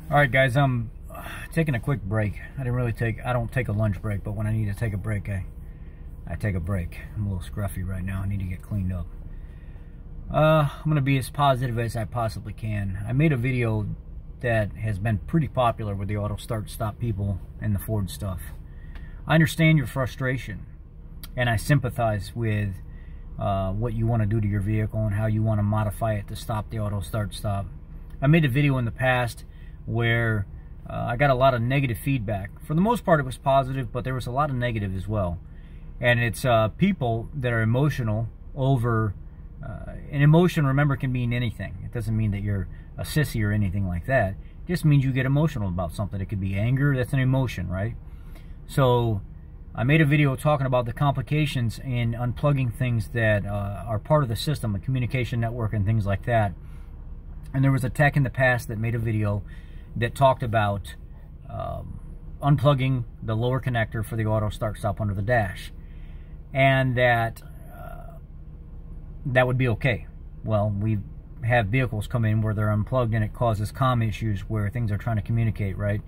All right, guys, I'm taking a quick break. I don't take a lunch break, but when I need to take a break, I take a break. I'm a little scruffy right now. I need to get cleaned up. I'm going to be as positive as I possibly can. I made a video that has been pretty popular with the auto start stop people and the Ford stuff. I understand your frustration, and I sympathize with what you want to do to your vehicle and how you want to modify it to stop the auto start stop. I made a video in the past where I got a lot of negative feedback. For the most part, it was positive, but there was a lot of negative as well. And it's people that are emotional over, and emotion, remember, can mean anything. It doesn't mean that you're a sissy or anything like that. It just means you get emotional about something. It could be anger, that's an emotion, right? So I made a video talking about the complications in unplugging things that are part of the system, a communication network and things like that. And there was a tech in the past that made a video that talked about unplugging the lower connector for the auto start stop under the dash, and that that would be okay. Well, we have vehicles come in where they're unplugged and it causes comm issues where things are trying to communicate, right?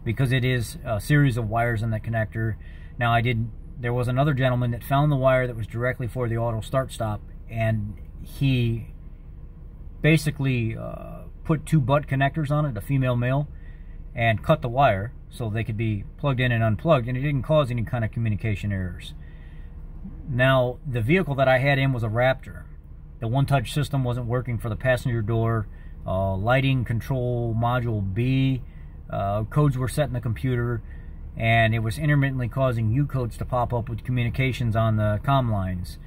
Because it is a series of wires in that connector. Now, there was another gentleman that found the wire that was directly for the auto start stop, and he basically put two butt connectors on it, a female male, and cut the wire so they could be plugged in and unplugged, and it didn't cause any kind of communication errors. Now, the vehicle that I had in was a Raptor. The one-touch system wasn't working for the passenger door. Lighting control module B, codes were set in the computer, and it was intermittently causing U codes to pop up with communications on the comm lines.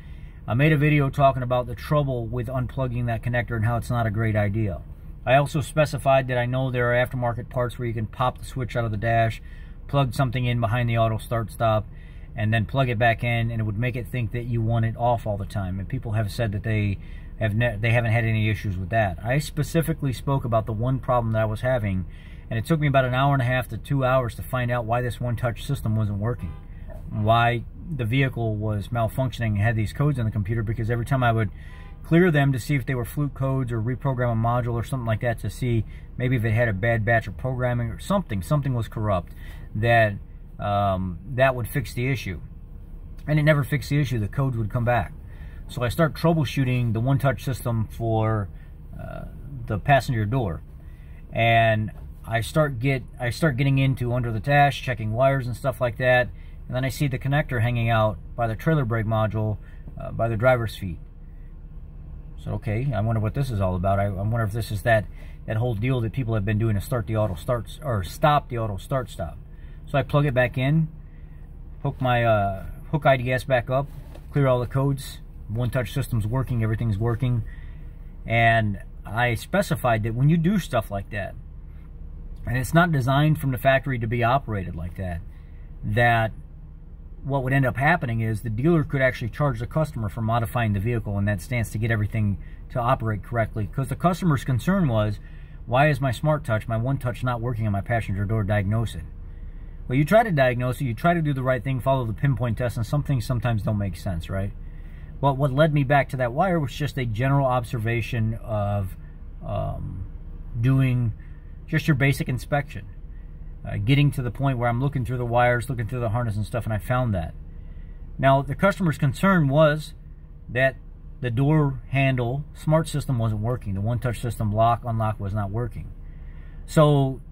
I made a video talking about the trouble with unplugging that connector and how it's not a great idea. I also specified that I know there are aftermarket parts where you can pop the switch out of the dash, plug something in behind the auto start stop, and then plug it back in, and it would make it think that you want it off all the time. And people have said that they haven't had any issues with that. I specifically spoke about the one problem that I was having, and it took me about an hour and a half to 2 hours to find out why this one-touch system wasn't working, why the vehicle was malfunctioning and had these codes in the computer, because every time I would clear them to see if they were fluke codes or reprogram a module or something like that to see maybe if it had a bad batch of programming or something was corrupt, that would fix the issue. And it never fixed the issue. The codes would come back. So I start troubleshooting the one-touch system for the passenger door, and I start getting into under the dash, checking wires and stuff like that, and then I see the connector hanging out by the trailer brake module by the driver's feet. So, okay, I wonder what this is all about. I wonder if this is that whole deal that people have been doing to start the auto starts or stop the auto start stop. So I plug it back in, hook my hook IDS back up, clear all the codes. One-touch system's working, everything's working, and I specified that when you do stuff like that, and it's not designed from the factory to be operated like that, that what would end up happening is the dealer could actually charge the customer for modifying the vehicle in that stance to get everything to operate correctly. Because the customer's concern was, why is my smart touch, my one touch, not working on my passenger door? Diagnose it. Well, you try to diagnose it, you try to do the right thing, follow the pinpoint test, and some things sometimes don't make sense, right? Well, what led me back to that wire was just a general observation of doing just your basic inspection. Getting to the point where I'm looking through the wires, looking through the harness and stuff, and I found that. Now, the customer's concern was that the door handle smart system wasn't working. The one-touch system lock, unlock was not working. So,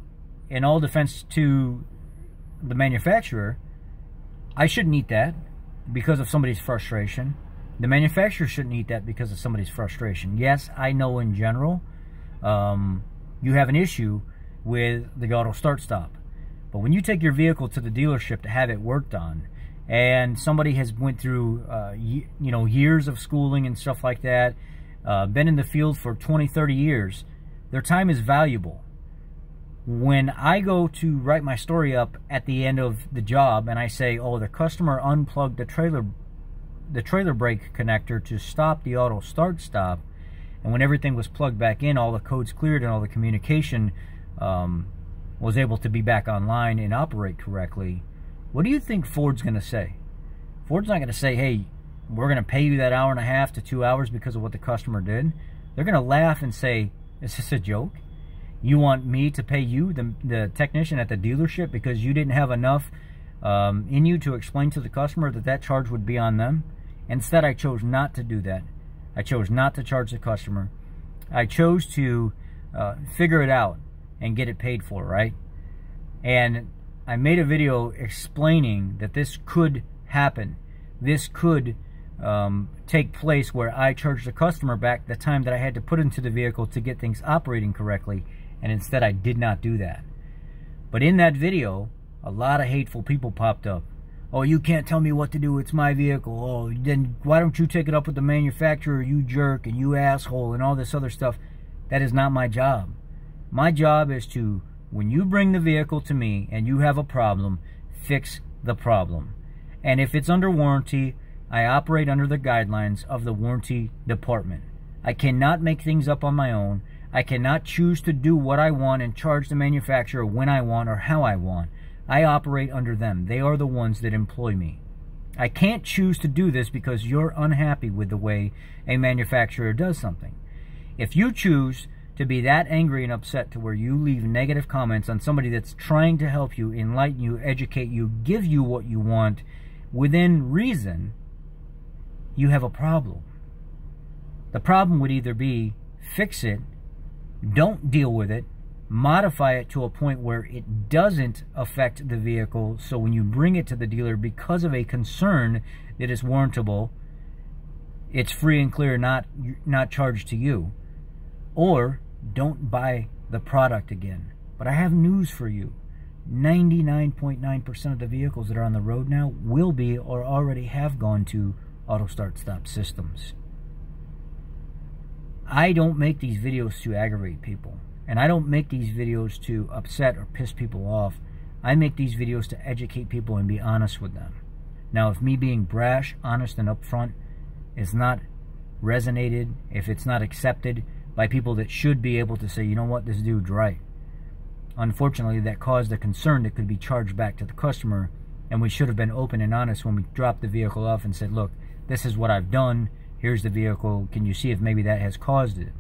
in all defense to the manufacturer, I shouldn't eat that because of somebody's frustration. The manufacturer shouldn't eat that because of somebody's frustration. Yes, I know in general you have an issue with the auto start stop. But when you take your vehicle to the dealership to have it worked on, and somebody has went through years of schooling and stuff like that, been in the field for 20, 30 years, their time is valuable. When I go to write my story up at the end of the job and I say, oh, the customer unplugged the trailer brake connector to stop the auto start stop, and when everything was plugged back in, all the codes cleared and all the communication was able to be back online and operate correctly, what do you think Ford's going to say? Ford's not going to say, hey, we're going to pay you that hour and a half to 2 hours because of what the customer did. They're going to laugh and say, is this a joke? You want me to pay you, the technician at the dealership, because you didn't have enough in you to explain to the customer that that charge would be on them? Instead, I chose not to do that. I chose not to charge the customer. I chose to figure it out and get it paid for, right? And I made a video explaining that this could happen. This could take place where I charge the customer back the time that I had to put into the vehicle to get things operating correctly, and instead I did not do that. But in that video, a lot of hateful people popped up. Oh, you can't tell me what to do, it's my vehicle. Oh, then why don't you take it up with the manufacturer, you jerk, and you asshole, and all this other stuff. That is not my job. My job is to, when you bring the vehicle to me and you have a problem, fix the problem. And if it's under warranty, I operate under the guidelines of the warranty department. I cannot make things up on my own. I cannot choose to do what I want and charge the manufacturer when I want or how I want. I operate under them. They are the ones that employ me. I can't choose to do this because you're unhappy with the way a manufacturer does something. If you choose to be that angry and upset to where you leave negative comments on somebody that's trying to help you, enlighten you, educate you, give you what you want within reason, you have a problem. The problem would either be fix it, don't deal with it, modify it to a point where it doesn't affect the vehicle, so when you bring it to the dealer because of a concern that is warrantable, it's free and clear, not charged to you. Or don't buy the product again. But I have news for you. 99.9% of the vehicles that are on the road now will be or already have gone to auto start stop systems. I don't make these videos to aggravate people, and I don't make these videos to upset or piss people off. I make these videos to educate people and be honest with them. Now, if me being brash, honest, and upfront is not resonated, if it's not accepted by people that should be able to say, you know what, this dude's right, unfortunately that caused a concern that could be charged back to the customer, and we should have been open and honest when we dropped the vehicle off and said, look, this is what I've done, here's the vehicle, can you see if maybe that has caused it?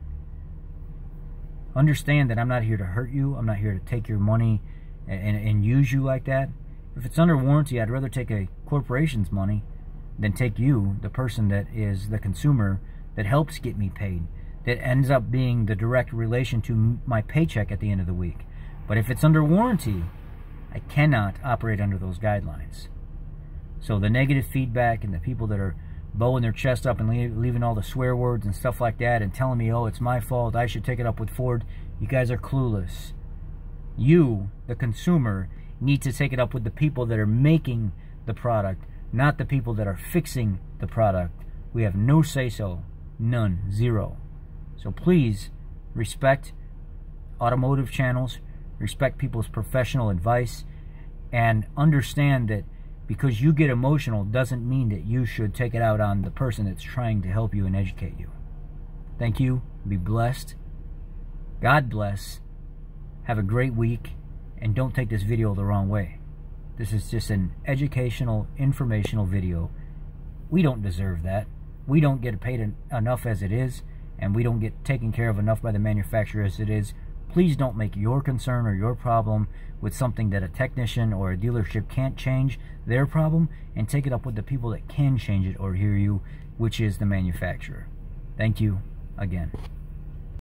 Understand that I'm not here to hurt you, I'm not here to take your money and use you like that. If it's under warranty, I'd rather take a corporation's money than take you, the person that is the consumer that helps get me paid, that ends up being the direct relation to my paycheck at the end of the week. But if it's under warranty, I cannot operate under those guidelines. So the negative feedback and the people that are bowing their chest up and leaving all the swear words and stuff like that and telling me, oh, it's my fault, I should take it up with Ford, you guys are clueless. You, the consumer, need to take it up with the people that are making the product, not the people that are fixing the product. We have no say-so. None. Zero. So please respect automotive channels, respect people's professional advice, and understand that because you get emotional doesn't mean that you should take it out on the person that's trying to help you and educate you. Thank you. Be blessed. God bless. Have a great week. And don't take this video the wrong way. This is just an educational, informational video. We don't deserve that. We don't get paid enough as it is, and we don't get taken care of enough by the manufacturer as it is. Please don't make your concern or your problem with something that a technician or a dealership can't change their problem, and take it up with the people that can change it or hear you, which is the manufacturer. Thank you again.